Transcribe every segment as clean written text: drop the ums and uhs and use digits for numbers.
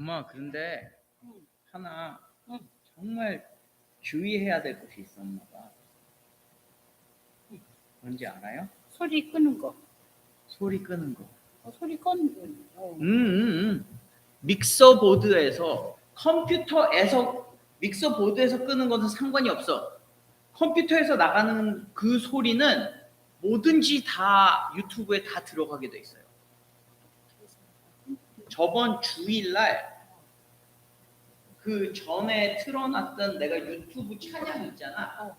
엄마, 그런데 하나 정말 주의해야 될 것이 있어, 엄마가. 뭔지 알아요? 소리 끄는 거. 소리 끄는 거. 소리 끄는 거. 믹서 보드에서, 컴퓨터에서 믹서 보드에서 끄는 것은 상관이 없어. 컴퓨터에서 나가는 그 소리는 뭐든지 다 유튜브에 다 들어가게 돼 있어요. 저번 주일날 그 전에 틀어놨던 내가 유튜브 찬양 있잖아.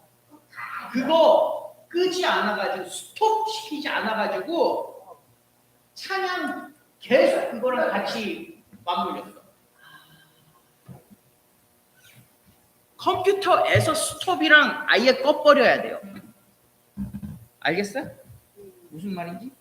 그거 끄지 않아가지고, 스톱 시키지 않아가지고 찬양 계속 그거랑 같이 맞물렸어. 컴퓨터에서 스톱이랑 아예 꺼버려야 돼요. 알겠어? 무슨 말인지?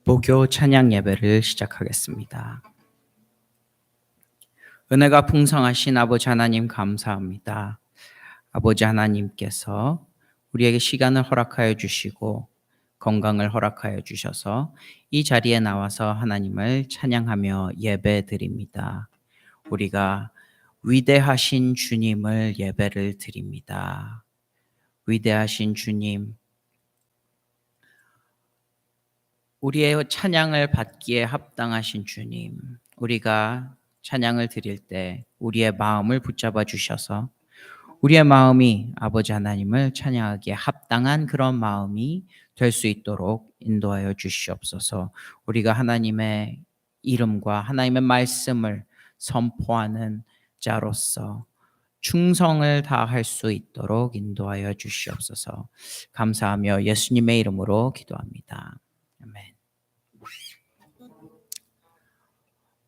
목요 찬양 예배를 시작하겠습니다. 은혜가 풍성하신 아버지 하나님 감사합니다. 아버지 하나님께서 우리에게 시간을 허락하여 주시고 건강을 허락하여 주셔서 이 자리에 나와서 하나님을 찬양하며 예배드립니다. 우리가 위대하신 주님을 예배를 드립니다. 위대하신 주님, 우리의 찬양을 받기에 합당하신 주님, 우리가 찬양을 드릴 때 우리의 마음을 붙잡아 주셔서 우리의 마음이 아버지 하나님을 찬양하기에 합당한 그런 마음이 될 수 있도록 인도하여 주시옵소서. 우리가 하나님의 이름과 하나님의 말씀을 선포하는 자로서 충성을 다할 수 있도록 인도하여 주시옵소서. 감사하며 예수님의 이름으로 기도합니다. 아멘.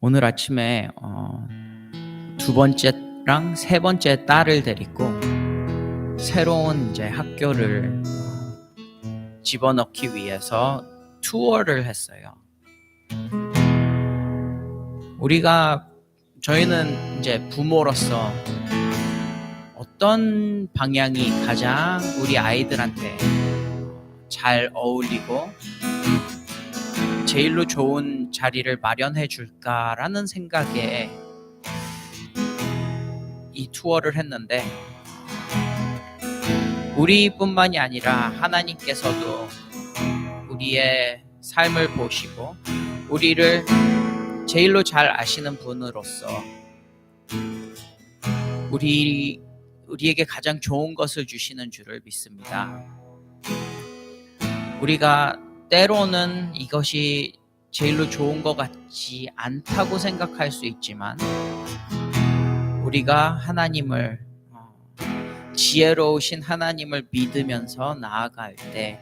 오늘 아침에 두 번째랑 세 번째 딸을 데리고 새로운 이제 학교를 집어넣기 위해서 투어를 했어요. 저희는 이제 부모로서 어떤 방향이 가장 우리 아이들한테 잘 어울리고 제일로 좋은 자리를 마련해 줄까라는 생각에 이 투어를 했는데, 우리뿐만이 아니라 하나님께서도 우리의 삶을 보시고 우리를 제일로 잘 아시는 분으로서 우리에게 가장 좋은 것을 주시는 줄을 믿습니다. 우리가 때로는 이것이 제일로 좋은 것 같지 않다고 생각할 수 있지만, 우리가 하나님을 지혜로우신 하나님을 믿으면서 나아갈 때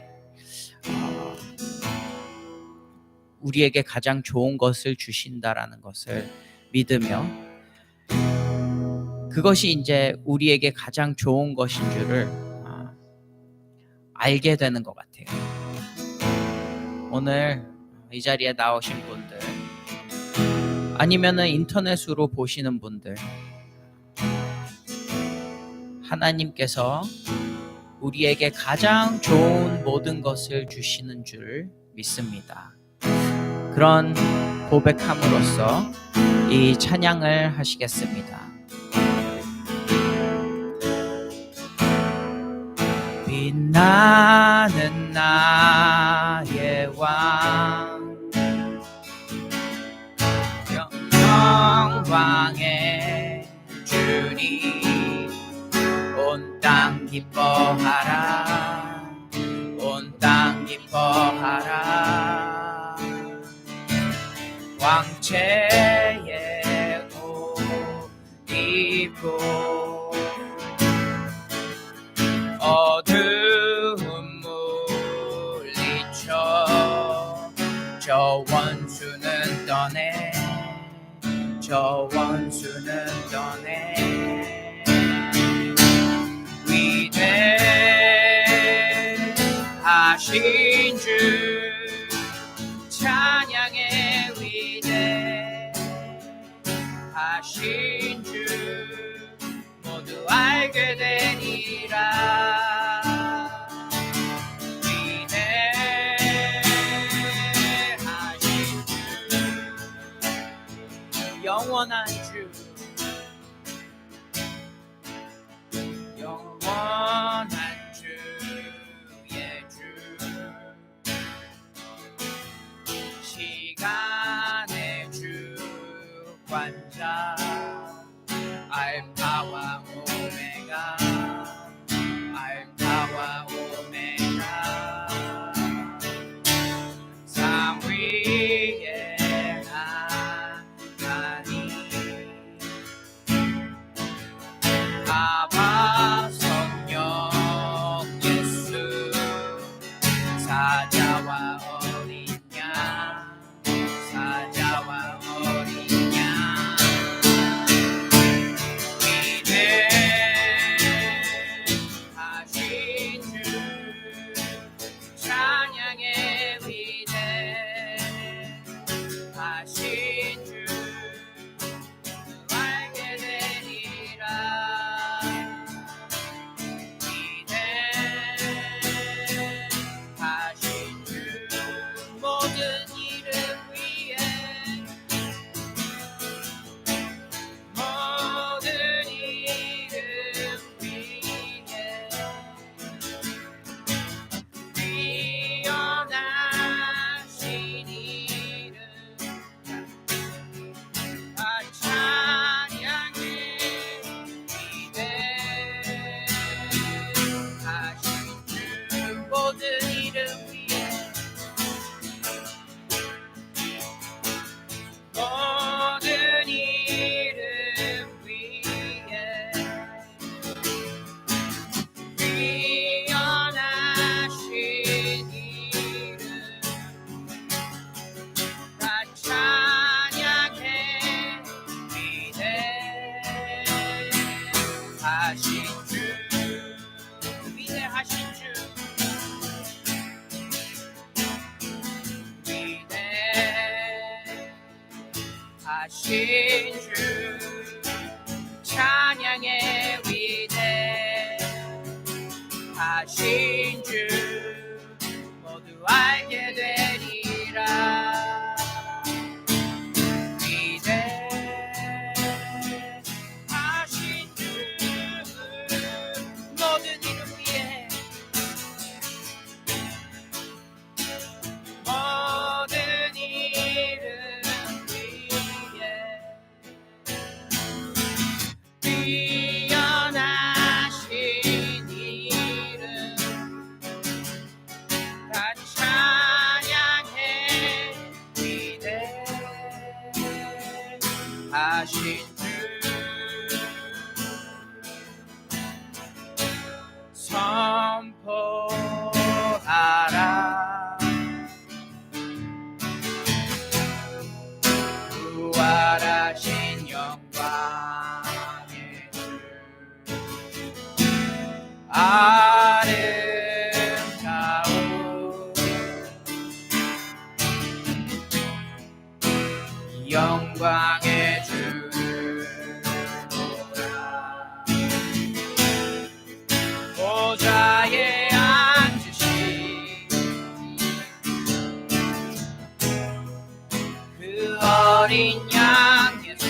우리에게 가장 좋은 것을 주신다라는 것을 믿으며, 그것이 이제 우리에게 가장 좋은 것인 줄을 알게 되는 것 같아요. 오늘 이 자리에 나오신 분들, 아니면은 인터넷으로 보시는 분들, 하나님께서 우리에게 가장 좋은 모든 것을 주시는 줄 믿습니다. 그런 고백함으로써 이 찬양을 하시겠습니다. 빛나는 나의 왕, 영광의 주님, 온 땅 기뻐하라, 온 땅 기뻐하라. 왕체의 옷 입고 어두움 물리쳐 저 원수는 떠내, 저 원수는 떠내. 위대하신 주 찬양의 위대하신 주 모두 알게 되리라. 위대하신 주, 영원한 주, 영원한 주의 주, 시간의 주관자, 알파와 오메가, 알파와 오메가. 삶 위에 하나님, 아바 성령 예수, 사자와 어린 양, 사자와 어린 양. 위대하신 주 찬양의 위대하신 주 알게 되리라. 위대하신 주 모든 이름 위에, 모든 이름 위에 뛰어나신 이름, 하신 주 찬양의 위대 하신 주 모두 알게 되리라. 위대 하신 주 모든 이름 위에 모든 이름 위에 뛰어나신 이름 다 찬양해. 위대하신 주 선포하라. 부활하신 영광의 주 아름다운 영광의 주를 보라. 보좌에 앉으신 그 어린 양 예수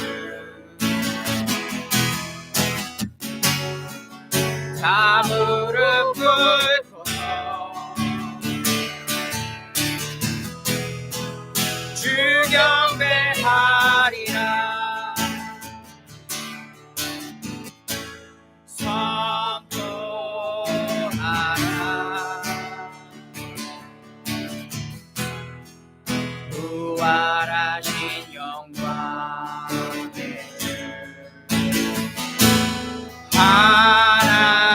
다 무릎 꿇고서 주 경배하리라. 선포하라. 부활하신 영광의 주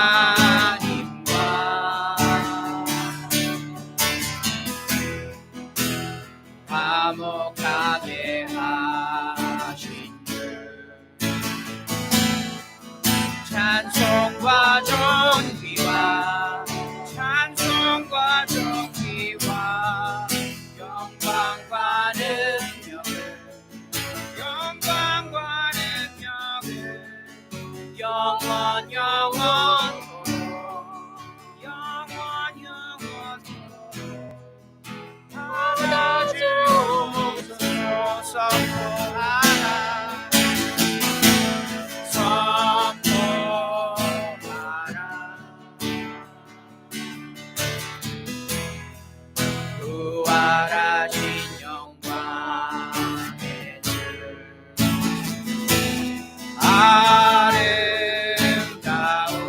하나님과 화목하게 하신 주 찬송과 존귀와 찬송과 존귀와 영광과 능력을 영광과 능력을 영원 영원토록 영원 영원토록 하나 주옵소서. 선포하라. 선포하라. 부활하신 영광의 주 아름다운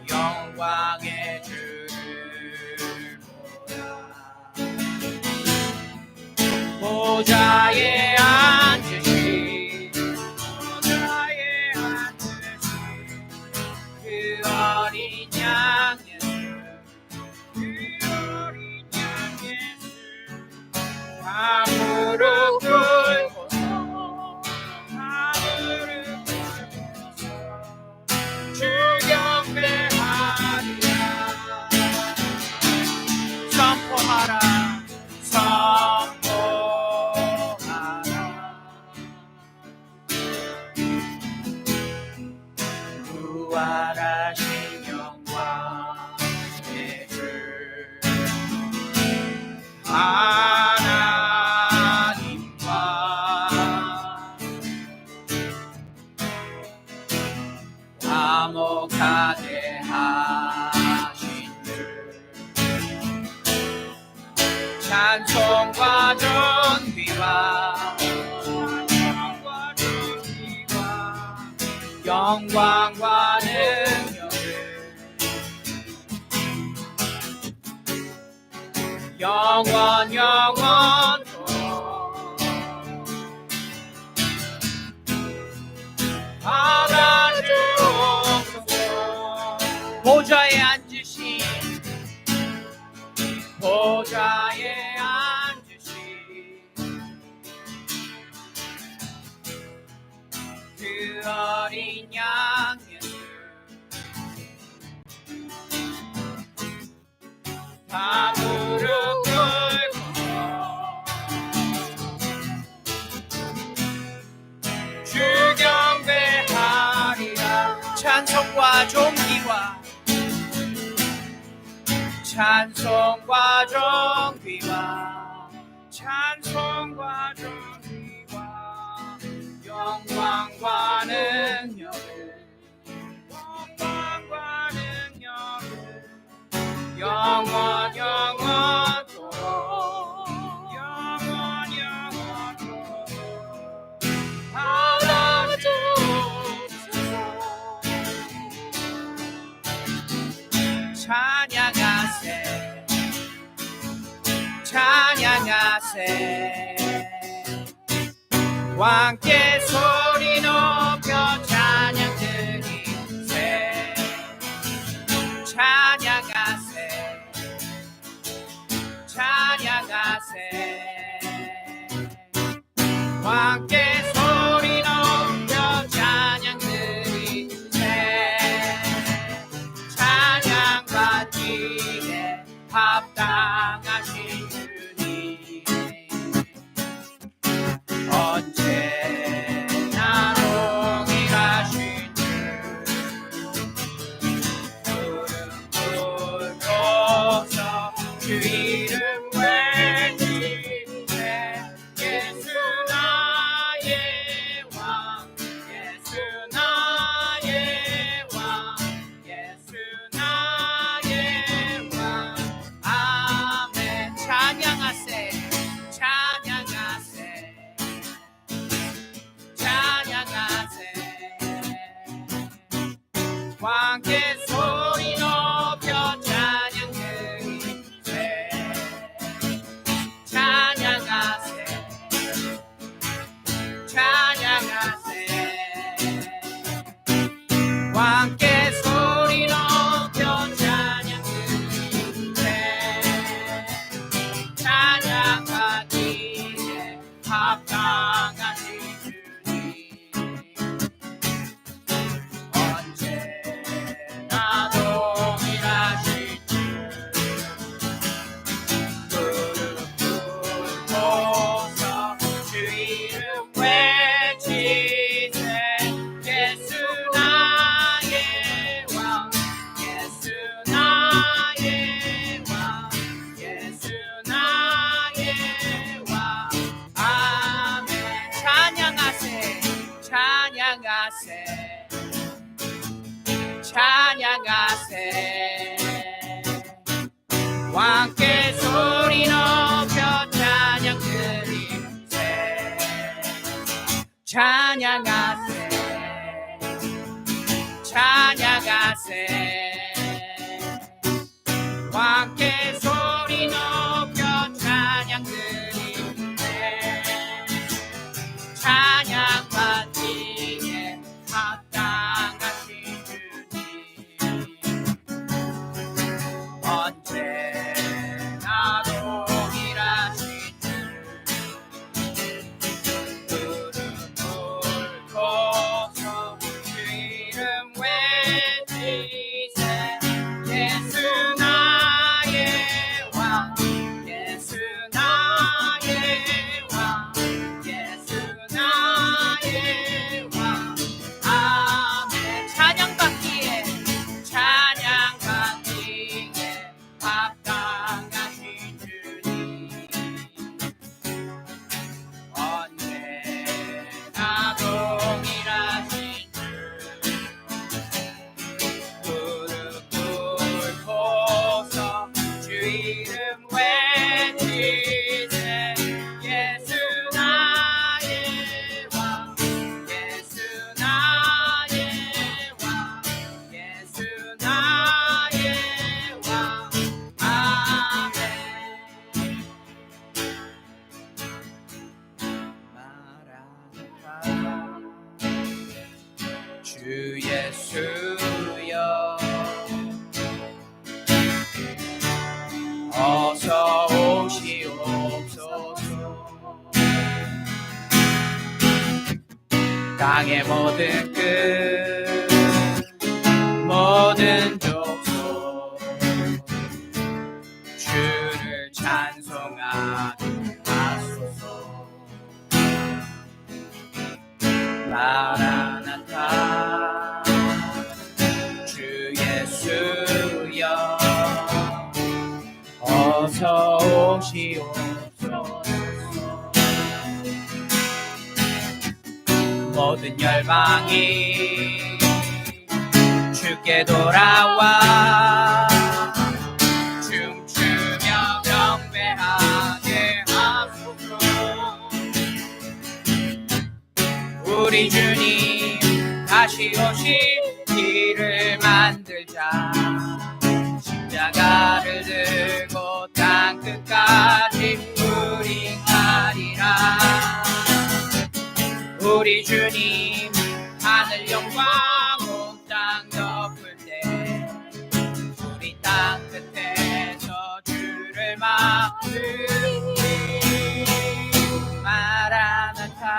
영광의 주를 보라. 보좌에 앉으신 그 어린 양 예수 그 어린 양 예수 다 무릎 꿇고서 다 무릎 꿇고서 주 경배하리라. 선포하라. 선포하라. 부활하신 영광의 주 하나님과 화목하게 하신 주 찬송과 존귀와 영광과 능력을 영원 영원토록 하나 주옵소서. 보좌에 앉으신 보좌에 앉으신 그 어린 양 예수 다 무릎 꿇고 존귀와 찬송과 존귀와 찬송과 존귀와 영광과 능력을 영광과 능력을 영원 영원토록 영원 영원토록 받아주소서. 찬양하세 찬양하세 왕께 소리 높여 찬양 드리세 찬양하세 찬양하세 왕께 소리 높여 찬양 드리세 찬양 받기에 합당하신 주님 언제나 동일하신 주 무릎 꿇고서 주 이름 외치세 예수 나의 왕 예수 나의 왕 예수 나의 왕 아멘 찬양하세 찬양하세 찬양하세 왕께 소리 높여 찬양 드리세 찬양하세 찬양하세 왕께 소리 높여 찬양 드리세 찬양 받기에 합당하신 주님 언제나 동일하신 주 무릎 꿇고서 주 이름 외치세 예수 나의 왕 예수 나의 왕 예수 나의 왕 아멘 찬양하세 찬양하세 찬양하세 왕께 소리 높여 찬양 드리세 찬양하세 찬양하세 왕께 소리 높여 찬양 드리세 찬양 받기에 합당하신 주님 언제나 동일하신 주 무릎 꿇고서 주 이름 외치세 예수 나의 왕 예수 나의 왕 예수 나의 왕 아멘 찬양 받기에 합당하신 주님 언제나 동일하신 주 무릎 꿇고서 주 이름 외치세 예수 나의 왕 예수 나의 왕 예수 나의 왕 아멘 마라나타 주 예수여 어서 오시옵소서 땅의 모든 끝 모든 족속 주를 찬송하게 하소서 마라나타 오시옵소서. 모든 열방이 주께 돌아와 춤추며 경배하게 하소서. 우리 주님 다시 오실 길을 만들자. 십자가를 들고 땅 끝까지 우리 가리라. 우리 주님 하늘 영광 온 땅 덮을 때 우리 땅 끝에서 주를 맞으리. 마라나타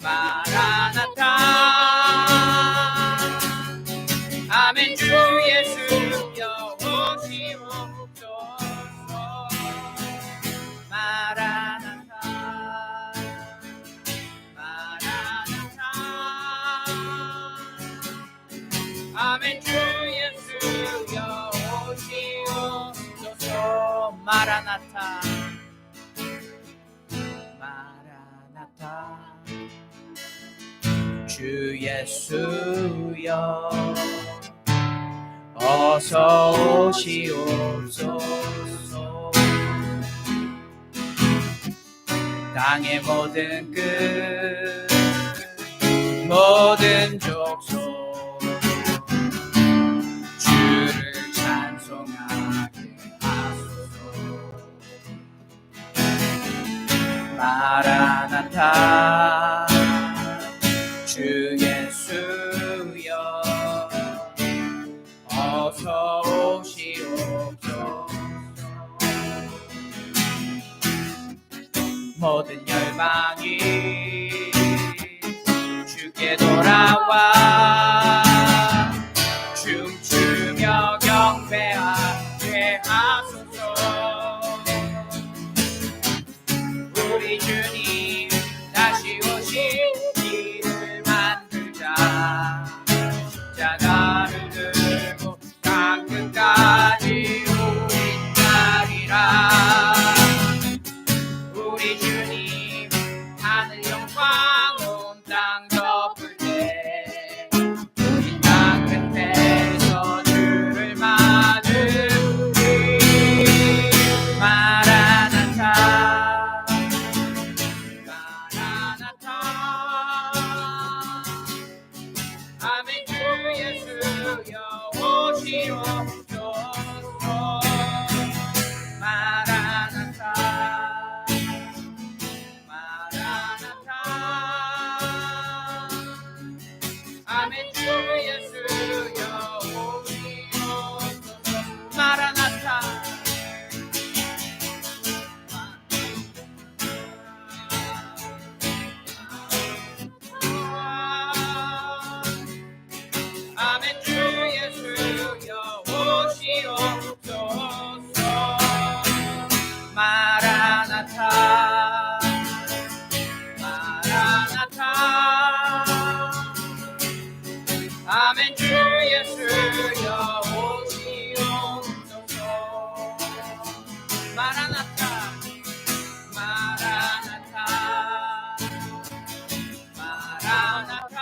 마라나타. 아멘. 주 예수여 오시옵소서. 마라나타 마라나타. 아멘. 주 예수여 오시옵소서. 마라나타 마라나타. 주 예수여 어서 오시옵소서. 땅의 모든 끝 모든 족속 주를 찬송하게 하소서. 마라나타 주 예수여 어서 오시옵소서. 모든 열방이 주께 돌아와 춤추며 경배하게 하소서. 우리 주님 다시 오실 길을 만들자. 십자가를 들고 땅 끝까지 우리 따리라. 우리 주님 하늘 영광 온 땅 덮을 때 우리 땅 끝에서 주를 맞으리. 마라나타 마라나타. 아멘. 주 예수여 오시옵소서. 마라나타 마라나타. 아멘. 주 예수여 오시옵소서. 마라나타 아멘. 주 예수여 오시옵소서. 마라나타 마라나타. 아멘. 주 예수여 오시옵소서. 마라나타 마라나타 마라나타.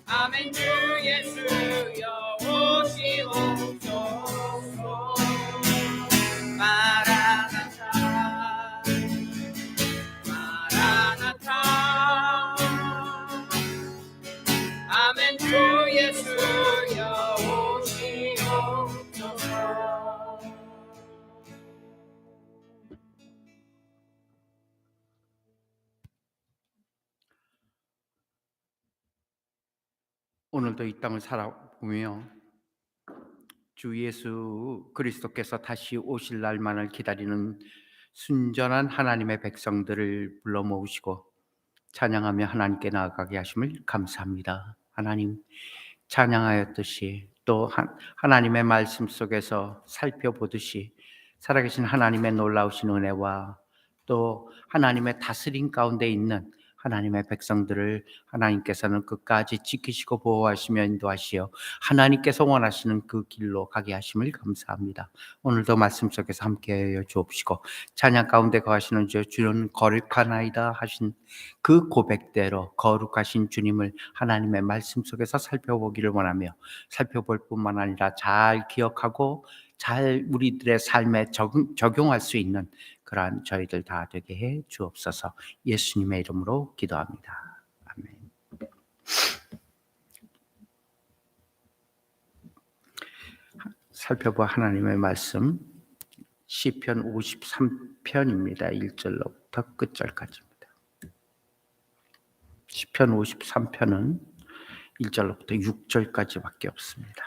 아멘. 주 예수여 오시옵소서. 마라나타 마라나타. 아멘. 주 예수여 오시옵소서. 오늘도 이 땅을 살아보며 주 예수 그리스도께서 다시 오실 날만을 기다리는 순전한 하나님의 백성들을 불러 모으시고 찬양하며 하나님께 나아가게 하심을 감사합니다. 하나님, 찬양하였듯이 또 하나님의 말씀 속에서 살펴보듯이 살아계신 하나님의 놀라우신 은혜와 또 하나님의 다스림 가운데 있는 하나님의 백성들을 하나님께서는 끝까지 지키시고 보호하시며 인도하시어 하나님께서 원하시는 그 길로 가게 하심을 감사합니다. 오늘도 말씀 속에서 함께하여 주옵시고 찬양 가운데 거하시는 주는 거룩하나이다 하신 그 고백대로 거룩하신 주님을 하나님의 말씀 속에서 살펴보기를 원하며 살펴볼 뿐만 아니라 잘 기억하고 잘 우리들의 삶에 적용할 수 있는 그러한 저희들 다 되게 해 주옵소서. 예수님의 이름으로 기도합니다. 아멘. 살펴볼 하나님의 말씀 시편 53편입니다. 1절로부터 끝절까지입니다. 시편 53편은 1절로부터 6절까지밖에 없습니다.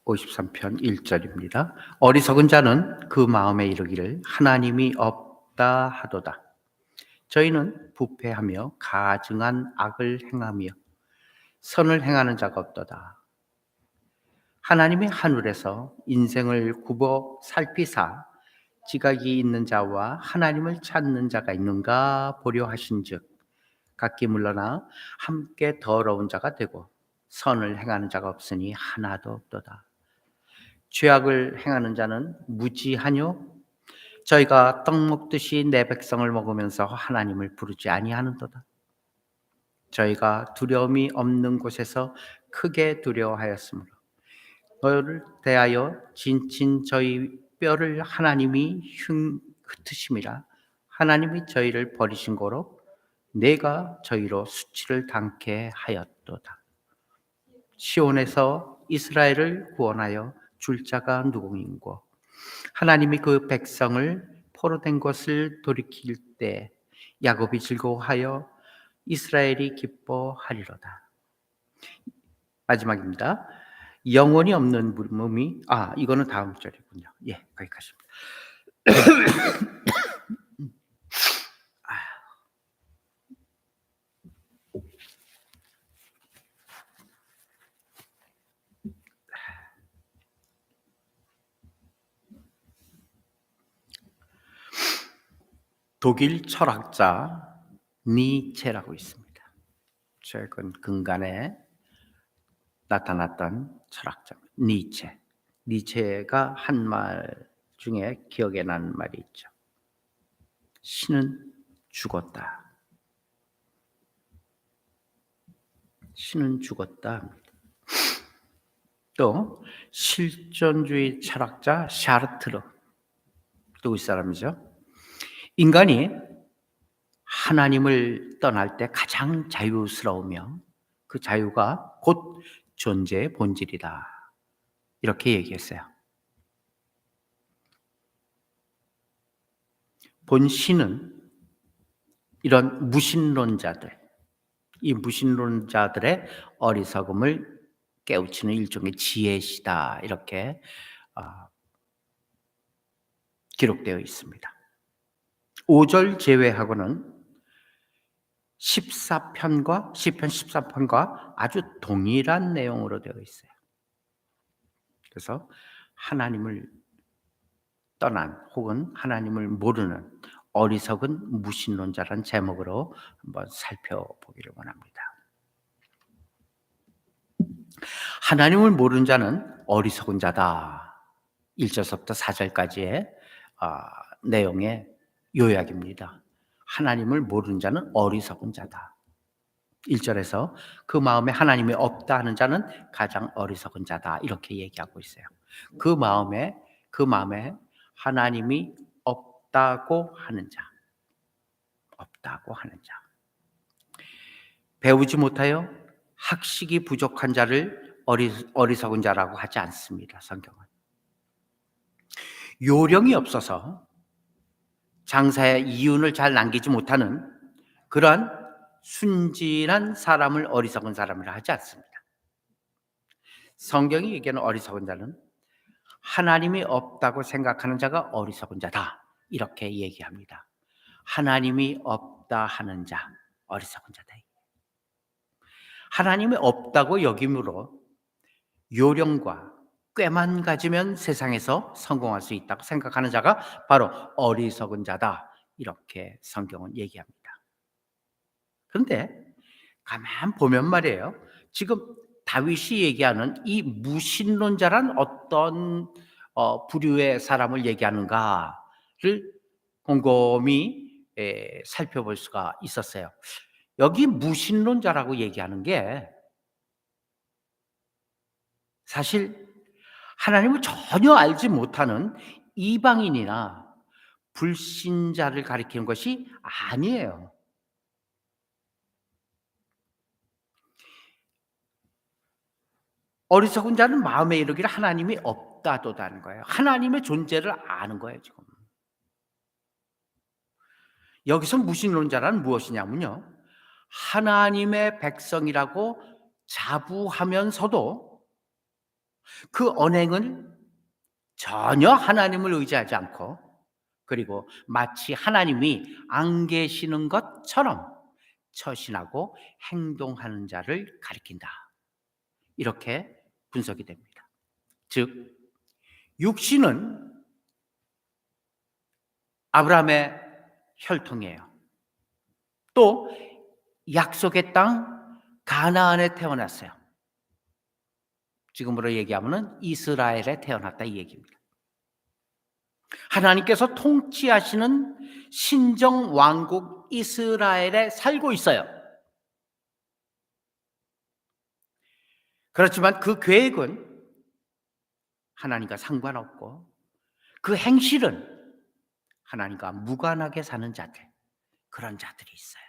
(53편) 1절입니다. 어리석은 자는 그 마음에 이르기를 하나님이 없다 하도다. 저희는 부패하며 가증한 악을 행하며 선을 행하는 자가 없도다. 하나님이 하늘에서 인생을 굽어 살피사 지각이 있는 자와 하나님을 찾는 자가 있는가 보려 하신즉 각기 물러나 함께 더러운 자가 되고 선을 행하는 자가 없으니 하나도 없도다. 죄악을 행하는 자는 무지하뇨? 저희가 떡 먹듯이 내 백성을 먹으면서 하나님을 부르지 아니하는도다. 저희가 두려움이 없는 곳에서 크게 두려워하였으므로 너를 대하여 진친 저희 뼈를 하나님이 흩으심이라. 하나님이 저희를 버리신 거로 내가 저희로 수치를 당케 하였도다. 시온에서 이스라엘을 구원하여 줄 자가 누구인고 하나님이 그 백성을 포로된 것을 돌이킬 때 야곱이 즐거워하여 이스라엘이 기뻐하리로다. 마지막입니다. 영혼이 없는 몸이 이거는 다음 절이군요. 예, 거기까지입니다. 독일 철학자 니체라고 있습니다. 최근 근간에 나타났던 철학자 니체. 니체가 한 말 중에 기억에 나는 말이 있죠. 신은 죽었다. 신은 죽었다. 또 실존주의 철학자 샤르트르. 누구 사람이죠? 인간이 하나님을 떠날 때 가장 자유스러우며 그 자유가 곧 존재의 본질이다. 이렇게 얘기했어요. 본신은 이런 무신론자들, 이 무신론자들의 어리석음을 깨우치는 일종의 지혜시다. 이렇게 기록되어 있습니다. 5절 제외하고는 14편과 시편 14편과 아주 동일한 내용으로 되어 있어요. 그래서 하나님을 떠난 혹은 하나님을 모르는 어리석은 무신론자라는 제목으로 한번 살펴보기를 원합니다. 하나님을 모르는 자는 어리석은 자다. 1절서부터 4절까지의 내용의 요약입니다. 하나님을 모르는 자는 어리석은 자다. 1절에서 그 마음에 하나님이 없다 하는 자는 가장 어리석은 자다. 이렇게 얘기하고 있어요. 그 마음에 하나님이 없다고 하는 자. 없다고 하는 자. 배우지 못하여 학식이 부족한 자를 어리석은 자라고 하지 않습니다. 성경은. 요령이 없어서 장사의 이윤을 잘 남기지 못하는 그러한 순진한 사람을 어리석은 사람이라 하지 않습니다. 성경이 얘기하는 어리석은 자는 하나님이 없다고 생각하는 자가 어리석은 자다. 이렇게 얘기합니다. 하나님이 없다 하는 자, 어리석은 자다. 하나님이 없다고 여김으로 요령과 꾀만 가지면 세상에서 성공할 수 있다고 생각하는 자가 바로 어리석은 자다. 이렇게 성경은 얘기합니다. 그런데 가만 보면 말이에요. 지금 다윗이 얘기하는 이 무신론자란 어떤 부류의 사람을 얘기하는가를 곰곰이 살펴볼 수가 있었어요. 여기 무신론자라고 얘기하는 게 사실 하나님을 전혀 알지 못하는 이방인이나 불신자를 가리키는 것이 아니에요. 어리석은 자는 마음에 이르기를 하나님이 없다도다는 거예요. 하나님의 존재를 아는 거예요, 지금. 여기서 무신론자란 무엇이냐면요. 하나님의 백성이라고 자부하면서도 그 언행을 전혀 하나님을 의지하지 않고, 그리고 마치 하나님이 안 계시는 것처럼 처신하고 행동하는 자를 가리킨다. 이렇게 분석이 됩니다. 즉, 육신은 아브라함의 혈통이에요. 또 약속의 땅 가나안에 태어났어요. 지금으로 얘기하면 이스라엘에 태어났다 이 얘기입니다. 하나님께서 통치하시는 신정 왕국 이스라엘에 살고 있어요. 그렇지만 그 계획은 하나님과 상관없고 그 행실은 하나님과 무관하게 사는 자들, 그런 자들이 있어요.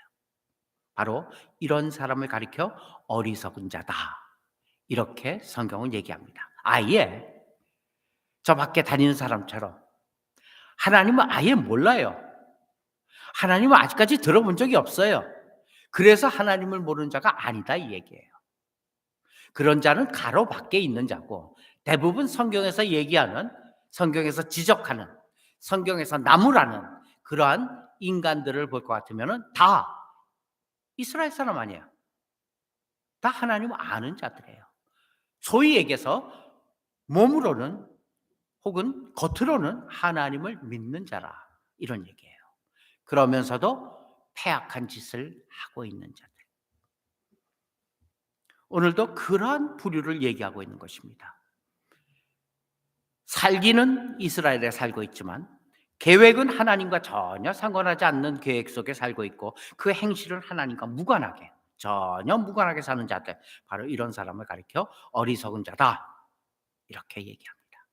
바로 이런 사람을 가리켜 어리석은 자다. 이렇게 성경은 얘기합니다. 아예 저 밖에 다니는 사람처럼 하나님은 아예 몰라요. 하나님은 아직까지 들어본 적이 없어요. 그래서 하나님을 모르는 자가 아니다 이 얘기예요. 그런 자는 가로 밖에 있는 자고, 대부분 성경에서 얘기하는, 성경에서 지적하는, 성경에서 나무라는 그러한 인간들을 볼 것 같으면 다 이스라엘 사람 아니에요. 다 하나님을 아는 자들이에요. 소위 얘기해서 몸으로는 혹은 겉으로는 하나님을 믿는 자라, 이런 얘기예요. 그러면서도 패악한 짓을 하고 있는 자들. 오늘도 그러한 부류를 얘기하고 있는 것입니다. 살기는 이스라엘에 살고 있지만 계획은 하나님과 전혀 상관하지 않는 계획 속에 살고 있고, 그 행실은 하나님과 무관하게, 전혀 무관하게 사는 자들, 바로 이런 사람을 가리켜 어리석은 자다, 이렇게 얘기합니다.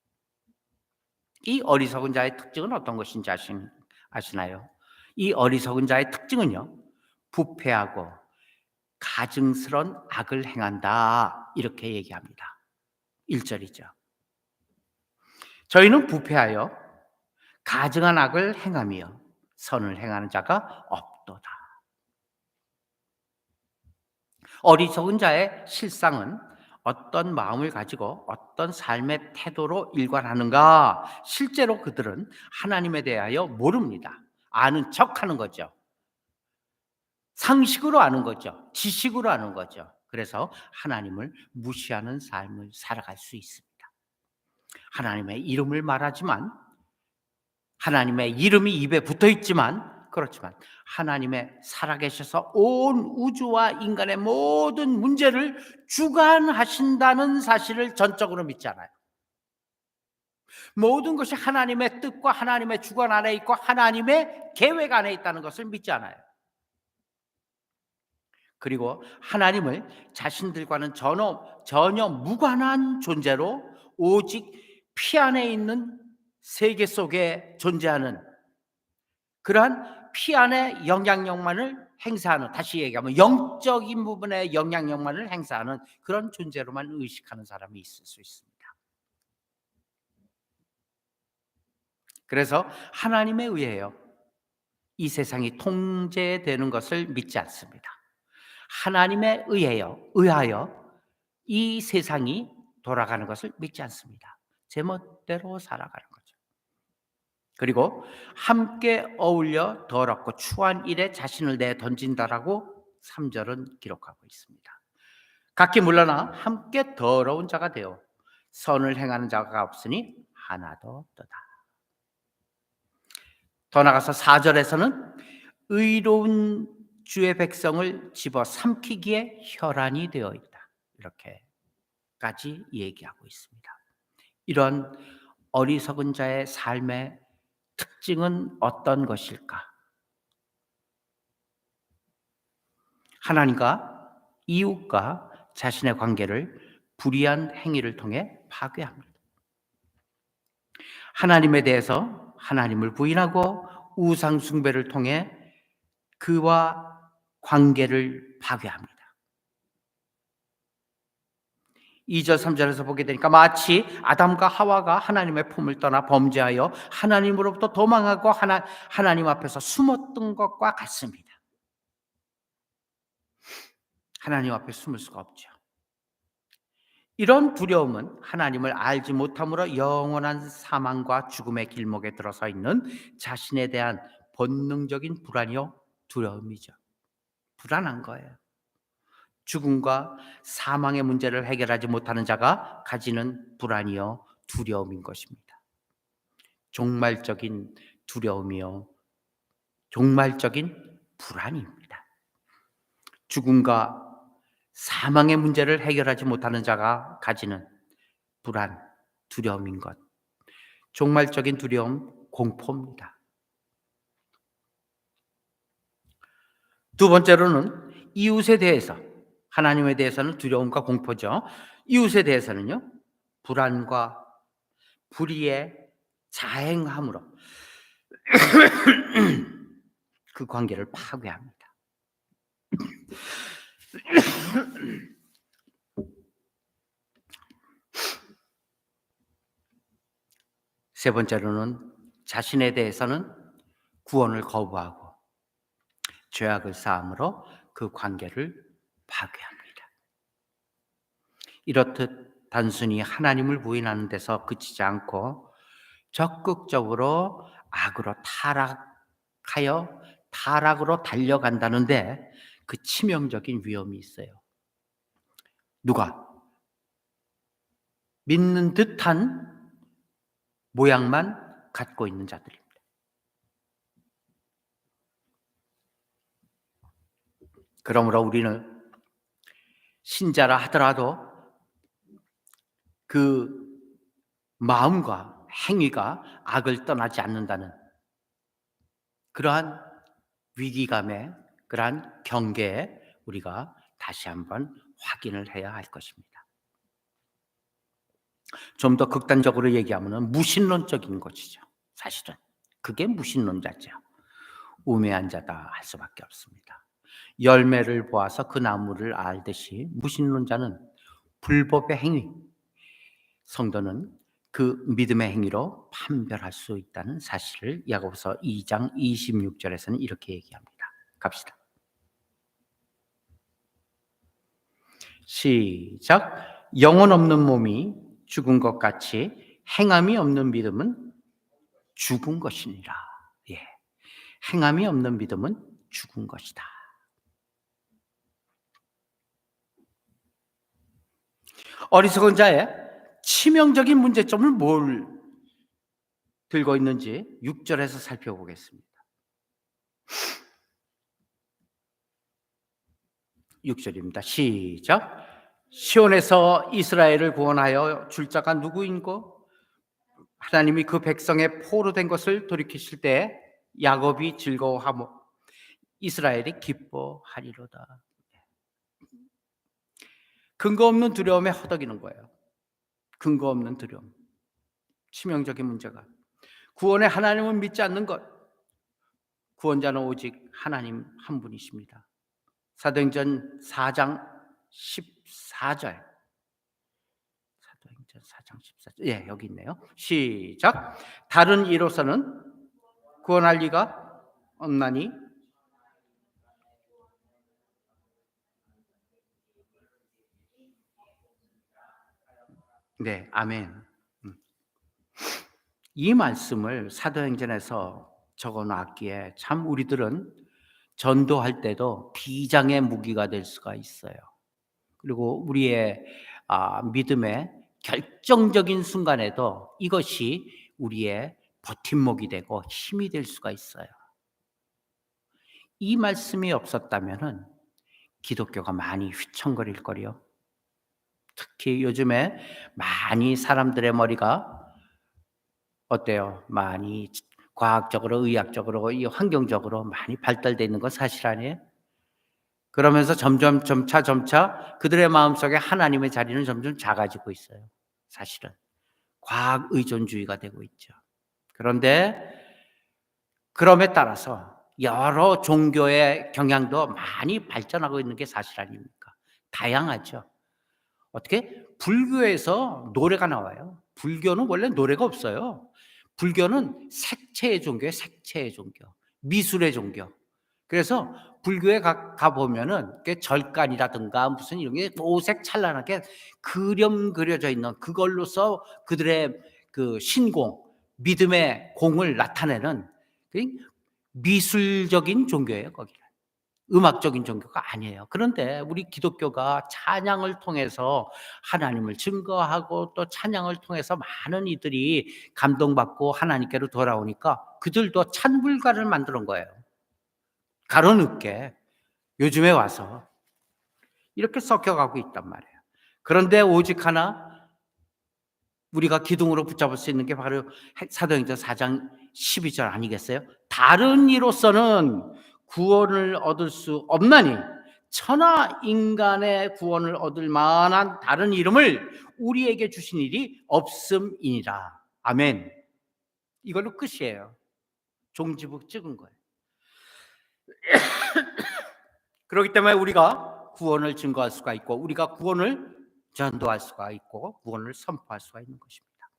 이 어리석은 자의 특징은 어떤 것인지 아시나요? 이 어리석은 자의 특징은요, 부패하고 가증스러운 악을 행한다, 이렇게 얘기합니다. 1절이죠. 저희는 부패하여 가증한 악을 행하며 선을 행하는 자가 없도다. 어리석은 자의 실상은 어떤 마음을 가지고 어떤 삶의 태도로 일관하는가, 실제로 그들은 하나님에 대하여 모릅니다. 아는 척하는 거죠. 상식으로 아는 거죠. 지식으로 아는 거죠. 그래서 하나님을 무시하는 삶을 살아갈 수 있습니다. 하나님의 이름을 말하지만, 하나님의 이름이 입에 붙어 있지만, 그렇지만 하나님의 살아계셔서 온 우주와 인간의 모든 문제를 주관하신다는 사실을 전적으로 믿지 않아요. 모든 것이 하나님의 뜻과 하나님의 주관 안에 있고 하나님의 계획 안에 있다는 것을 믿지 않아요. 그리고 하나님을 자신들과는 전혀 무관한 존재로 오직 피 안에 있는 세계 속에 존재하는, 그러한 피 안의 영향력만을 행사하는, 다시 얘기하면 영적인 부분의 영향력만을 행사하는 그런 존재로만 의식하는 사람이 있을 수 있습니다. 그래서 하나님에 의해요, 이 세상이 통제되는 것을 믿지 않습니다. 하나님에 의하여 이 세상이 돌아가는 것을 믿지 않습니다. 제멋대로 살아가는 거죠. 그리고 함께 어울려 더럽고 추한 일에 자신을 내던진다라고 3절은 기록하고 있습니다. 각기 물러나 함께 더러운 자가 되어 선을 행하는 자가 없으니 하나도 없도다. 더 나아가서 4절에서는 의로운 주의 백성을 집어 삼키기에 혈안이 되어 있다. 이렇게까지 얘기하고 있습니다. 이런 어리석은 자의 삶의 특징은 어떤 것일까? 하나님과 이웃과 자신의 관계를 불의한 행위를 통해 파괴합니다. 하나님에 대해서 하나님을 부인하고 우상 숭배를 통해 그와 관계를 파괴합니다. 2절 3절에서 보게 되니까 마치 아담과 하와가 하나님의 품을 떠나 범죄하여 하나님으로부터 도망하고 하나님 앞에서 숨었던 것과 같습니다. 하나님 앞에 숨을 수가 없죠. 이런 두려움은 하나님을 알지 못함으로 영원한 사망과 죽음의 길목에 들어서 있는 자신에 대한 본능적인 불안이요 두려움이죠. 불안한 거예요. 죽음과 사망의 문제를 해결하지 못하는 자가 가지는 불안이요 두려움인 것입니다. 종말적인 두려움이요 종말적인 불안입니다. 죽음과 사망의 문제를 해결하지 못하는 자가 가지는 불안, 두려움인 것. 종말적인 두려움, 공포입니다. 두 번째로는 이웃에 대해서, 하나님에 대해서는 두려움과 공포죠. 이웃에 대해서는요, 불안과 불의의 자행함으로 그 관계를 파괴합니다. 세 번째로는 자신에 대해서는 구원을 거부하고 죄악을 쌓음으로 그 관계를 파괴합니다. 이렇듯 단순히 하나님을 부인하는 데서 그치지 않고 적극적으로 악으로 타락으로 달려간다는데 그 치명적인 위험이 있어요. 누가? 믿는 듯한 모양만 갖고 있는 자들입니다. 그러므로 우리는 신자라 하더라도 그 마음과 행위가 악을 떠나지 않는다는 그러한 위기감에 그러한 경계에 우리가 다시 한번 확인을 해야 할 것입니다. 좀 더 극단적으로 얘기하면 무신론적인 것이죠. 사실은 그게 무신론자죠. 우매한 자다 할 수밖에 없습니다. 열매를 보아서 그 나무를 알듯이 무신론자는 불법의 행위, 성도는 그 믿음의 행위로 판별할 수 있다는 사실을 야고보서 2장 26절에서는 이렇게 얘기합니다. 갑시다. 시작. 영혼 없는 몸이 죽은 것 같이 행함이 없는 믿음은 죽은 것이니라. 예, 행함이 없는 믿음은 죽은 것이다. 어리석은 자의 치명적인 문제점을 뭘 들고 있는지 6절에서 살펴보겠습니다. 6절입니다. 시작. 시온에서 이스라엘을 구원하여 줄 자가 누구인고 하나님이 그 백성의 포로된 것을 돌이키실 때 야곱이 즐거워하며 이스라엘이 기뻐하리로다. 근거 없는 두려움에 허덕이는 거예요. 근거 없는 두려움. 치명적인 문제가. 구원의 하나님을 믿지 않는 것. 구원자는 오직 하나님 한 분이십니다. 사도행전 4장 14절. 사도행전 4장 14절. 예, 여기 있네요. 시작. 다른 이로서는 구원할 리가 없나니 네, 아멘. 이 말씀을 사도행전에서 적어놨기에 참 우리들은 전도할 때도 비장의 무기가 될 수가 있어요. 그리고 우리의 믿음의 결정적인 순간에도 이것이 우리의 버팀목이 되고 힘이 될 수가 있어요. 이 말씀이 없었다면은 기독교가 많이 휘청거릴 거리요. 특히 요즘에 많이 사람들의 머리가 어때요? 많이 과학적으로, 의학적으로, 이 환경적으로 많이 발달되어 있는 건 사실 아니에요? 그러면서 점차 그들의 마음속에 하나님의 자리는 점점 작아지고 있어요. 사실은 과학 의존주의가 되고 있죠. 그런데 그럼에 따라서 여러 종교의 경향도 많이 발전하고 있는 게 사실 아닙니까? 다양하죠. 어떻게? 불교에서 노래가 나와요. 불교는 원래 노래가 없어요. 불교는 색채의 종교예요. 색채의 종교, 미술의 종교. 그래서 불교에 가보면은 절간이라든가 무슨 이런 게 오색 찬란하게 그려져 있는, 그걸로서 그들의 그 신공, 믿음의 공을 나타내는 미술적인 종교예요. 거기는 음악적인 종교가 아니에요. 그런데 우리 기독교가 찬양을 통해서 하나님을 증거하고 또 찬양을 통해서 많은 이들이 감동받고 하나님께로 돌아오니까 그들도 찬불가를 만드는 거예요. 가로늦게 요즘에 와서 이렇게 섞여가고 있단 말이에요. 그런데 오직 하나 우리가 기둥으로 붙잡을 수 있는 게 바로 사도행전 4장 12절 아니겠어요? 다른 이로서는 구원을 얻을 수 없나니 천하 인간의 구원을 얻을 만한 다른 이름을 우리에게 주신 일이 없음이니라. 아멘. 이걸로 끝이에요. 종지부 찍은 거예요. 그렇기 때문에 우리가 구원을 증거할 수가 있고 우리가 구원을 전도할 수가 있고 구원을 선포할 수가 있는 것입니다.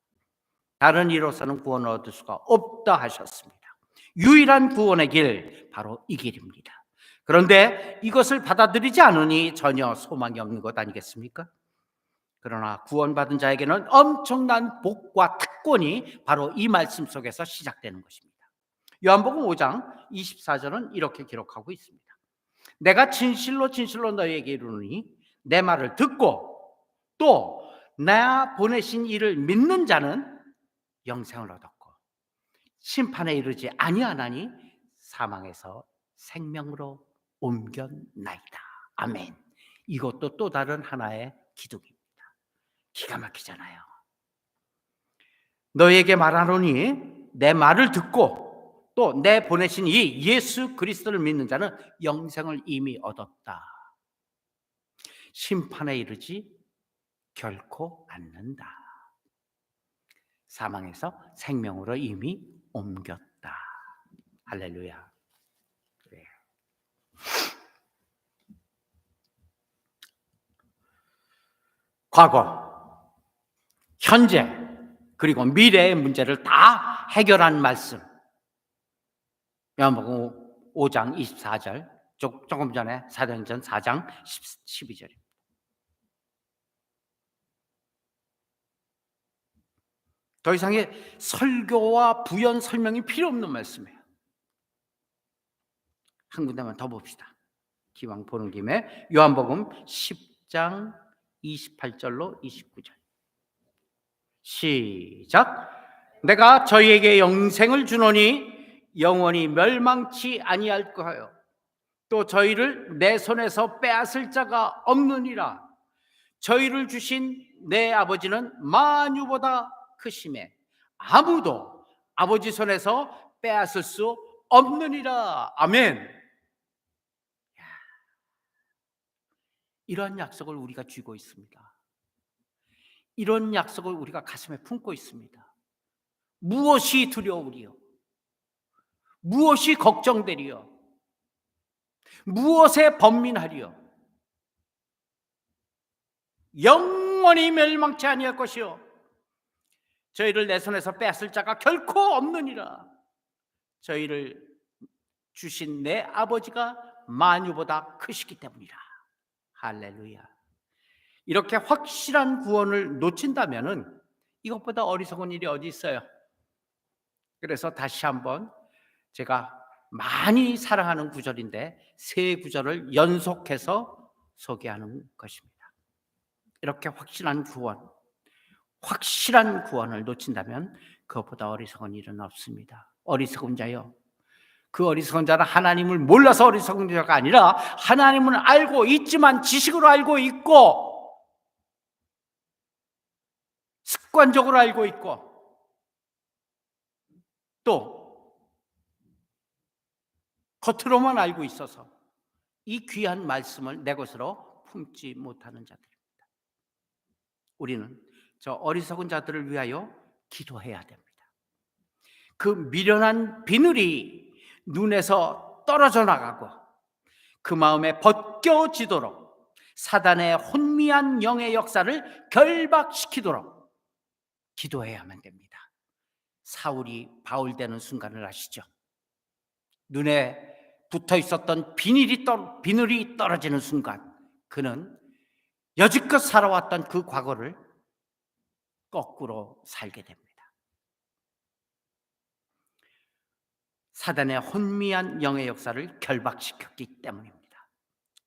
다른 이로서는 구원을 얻을 수가 없다 하셨습니다. 유일한 구원의 길, 바로 이 길입니다. 그런데 이것을 받아들이지 않으니 전혀 소망이 없는 것 아니겠습니까? 그러나 구원받은 자에게는 엄청난 복과 특권이 바로 이 말씀 속에서 시작되는 것입니다. 요한복음 5장 24절은 이렇게 기록하고 있습니다. 내가 진실로 진실로 너희에게 이르노니 내 말을 듣고 또 나 보내신 이를 믿는 자는 영생을 얻었고 심판에 이르지 아니하나니 사망에서 생명으로 옮겨나이다. 아멘. 이것도 또 다른 하나의 기둥입니다. 기가 막히잖아요. 너희에게 말하노니 내 말을 듣고 또 내 보내신 이 예수 그리스도를 믿는 자는 영생을 이미 얻었다. 심판에 이르지 결코 않는다. 사망에서 생명으로 이미 옮겼다. 할렐루야. 그래요. 과거, 현재, 그리고 미래의 문제를 다 해결한 말씀. 요한복음 5장 24절, 조금 전에 사도행전 4장 12절입니다. 더 이상의 설교와 부연 설명이 필요 없는 말씀이에요. 한 군데만 더 봅시다. 기왕 보는 김에 요한복음 10장 28절로 29절. 시작. 내가 저희에게 영생을 주노니 영원히 멸망치 아니할 거하여 또 저희를 내 손에서 빼앗을 자가 없느니라. 저희를 주신 내 아버지는 만유보다 크심에 아무도 아버지 손에서 빼앗을 수 없느니라. 아멘. 이런 약속을 우리가 쥐고 있습니다. 이런 약속을 우리가 가슴에 품고 있습니다. 무엇이 두려우리요? 무엇이 걱정되리요? 무엇에 번민하리요? 영원히 멸망치 아니할 것이요 저희를 내 손에서 빼앗을 자가 결코 없느니라. 저희를 주신 내 아버지가 만유보다 크시기 때문이라. 할렐루야. 이렇게 확실한 구원을 놓친다면은 이것보다 어리석은 일이 어디 있어요? 그래서 다시 한번 제가 많이 사랑하는 구절인데 세 구절을 연속해서 소개하는 것입니다. 이렇게 확실한 구원, 확실한 구원을 놓친다면 그것보다 어리석은 일은 없습니다. 어리석은 자요, 그 어리석은 자는 하나님을 몰라서 어리석은 자가 아니라 하나님을 알고 있지만 지식으로 알고 있고 습관적으로 알고 있고 또 겉으로만 알고 있어서 이 귀한 말씀을 내 것으로 품지 못하는 자들입니다. 우리는 저 어리석은 자들을 위하여 기도해야 됩니다. 그 미련한 비늘이 눈에서 떨어져 나가고 그 마음에 벗겨지도록 사단의 혼미한 영의 역사를 결박시키도록 기도해야만 됩니다. 사울이 바울 되는 순간을 아시죠? 눈에 붙어 있었던 비늘이 떨어지는 순간 그는 여지껏 살아왔던 그 과거를 거꾸로 살게 됩니다. 사단의 혼미한 영의 역사를 결박시켰기 때문입니다.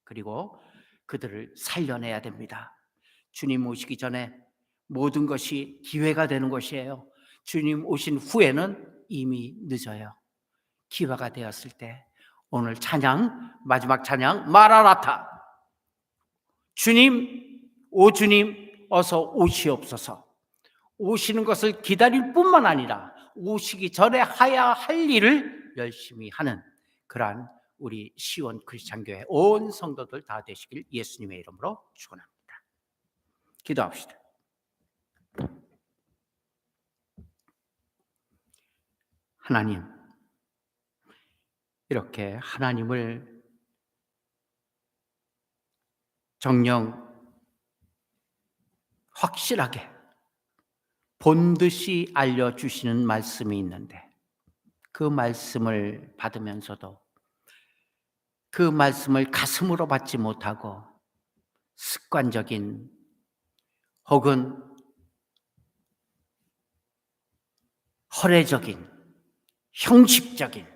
그리고 그들을 살려내야 됩니다. 주님 오시기 전에 모든 것이 기회가 되는 것이에요. 주님 오신 후에는 이미 늦어요. 기회가 되었을 때 오늘 찬양, 마지막 찬양 마라나타, 주님, 오 주님 어서 오시옵소서. 오시는 것을 기다릴 뿐만 아니라 오시기 전에 해야 할 일을 열심히 하는 그러한 우리 시온 크리스찬교회 온 성도들 다 되시길 예수님의 이름으로 축원합니다. 기도합시다. 하나님, 이렇게 하나님을 정녕 확실하게 본듯이 알려주시는 말씀이 있는데 그 말씀을 받으면서도 그 말씀을 가슴으로 받지 못하고 습관적인 혹은 허례적인 형식적인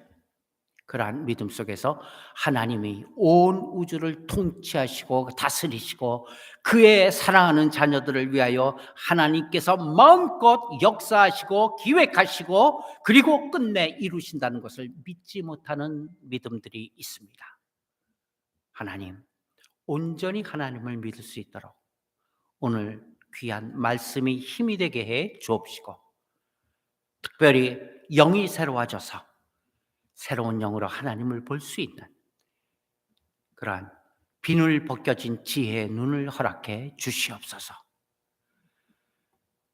그러한 믿음 속에서 하나님이 온 우주를 통치하시고 다스리시고 그의 사랑하는 자녀들을 위하여 하나님께서 마음껏 역사하시고 기획하시고 그리고 끝내 이루신다는 것을 믿지 못하는 믿음들이 있습니다. 하나님, 온전히 하나님을 믿을 수 있도록 오늘 귀한 말씀이 힘이 되게 해 주옵시고 특별히 영이 새로워져서 새로운 영으로 하나님을 볼 수 있는 그러한 비늘 벗겨진 지혜의 눈을 허락해 주시옵소서.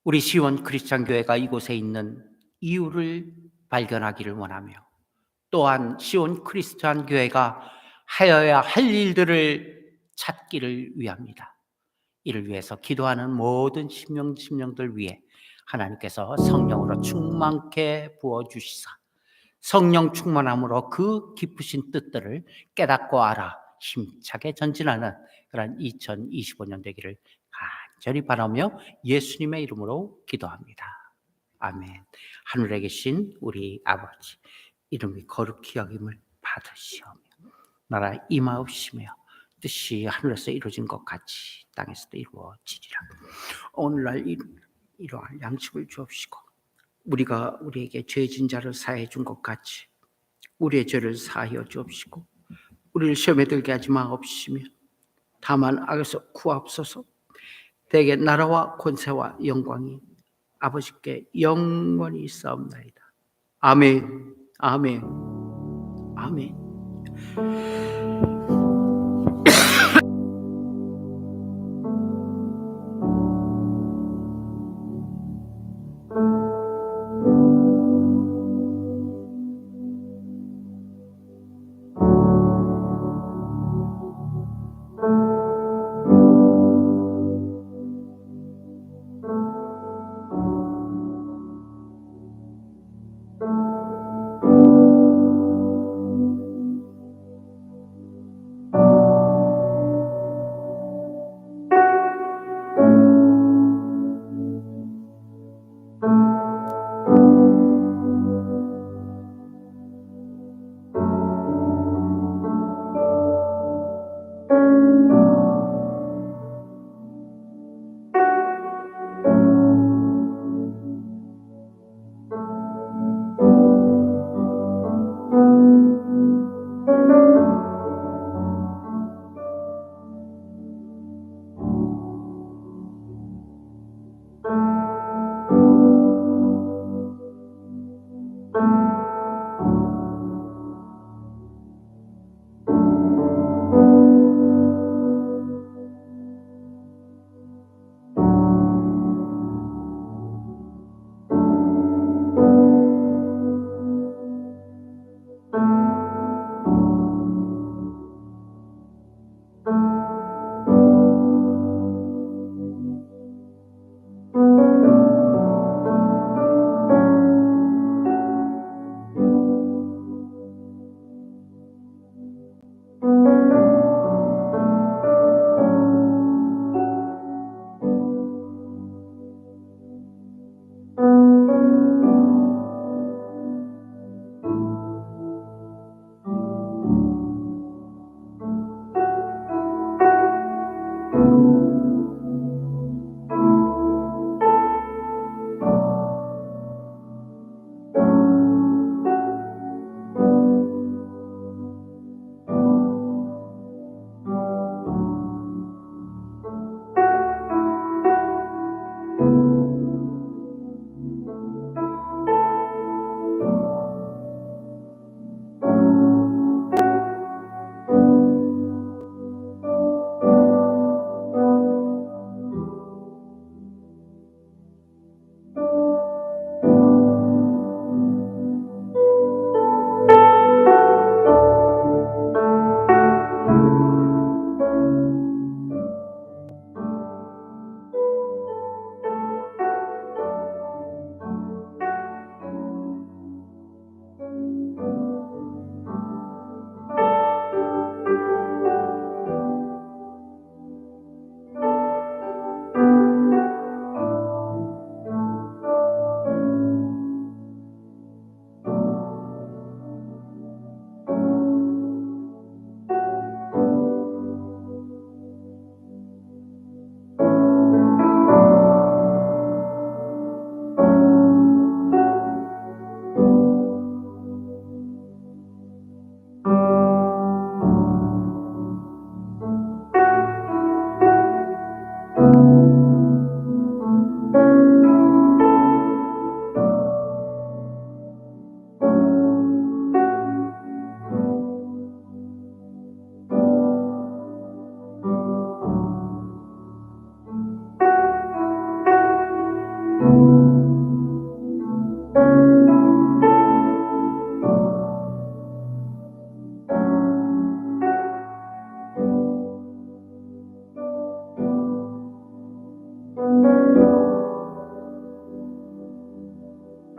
우리 시온 크리스찬 교회가 이곳에 있는 이유를 발견하기를 원하며 또한 시온 크리스찬 교회가 하여야 할 일들을 찾기를 위합니다. 이를 위해서 기도하는 모든 심령들 위해 하나님께서 성령으로 충만케 부어주시사 성령 충만함으로 그 깊으신 뜻들을 깨닫고 알아 힘차게 전진하는 그런 2025년 되기를 간절히 바라며 예수님의 이름으로 기도합니다. 아멘. 하늘에 계신 우리 아버지, 이름이 거룩히 여김을 받으시오며 나라 임하옵시며 뜻이 하늘에서 이루어진 것 같이 땅에서도 이루어지리라. 오늘날 이러한 양식을 주옵시고 우리가 우리에게 죄진 자를 사해 준 것 같이 우리의 죄를 사하여 주옵시고 우리를 시험에 들게 하지 마옵시며 다만 악에서 구하옵소서. 대개 나라와 권세와 영광이 아버지께 영원히 있사옵나이다. 아멘. 아멘. 아멘.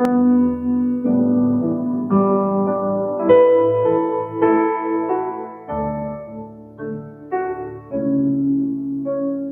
아멘.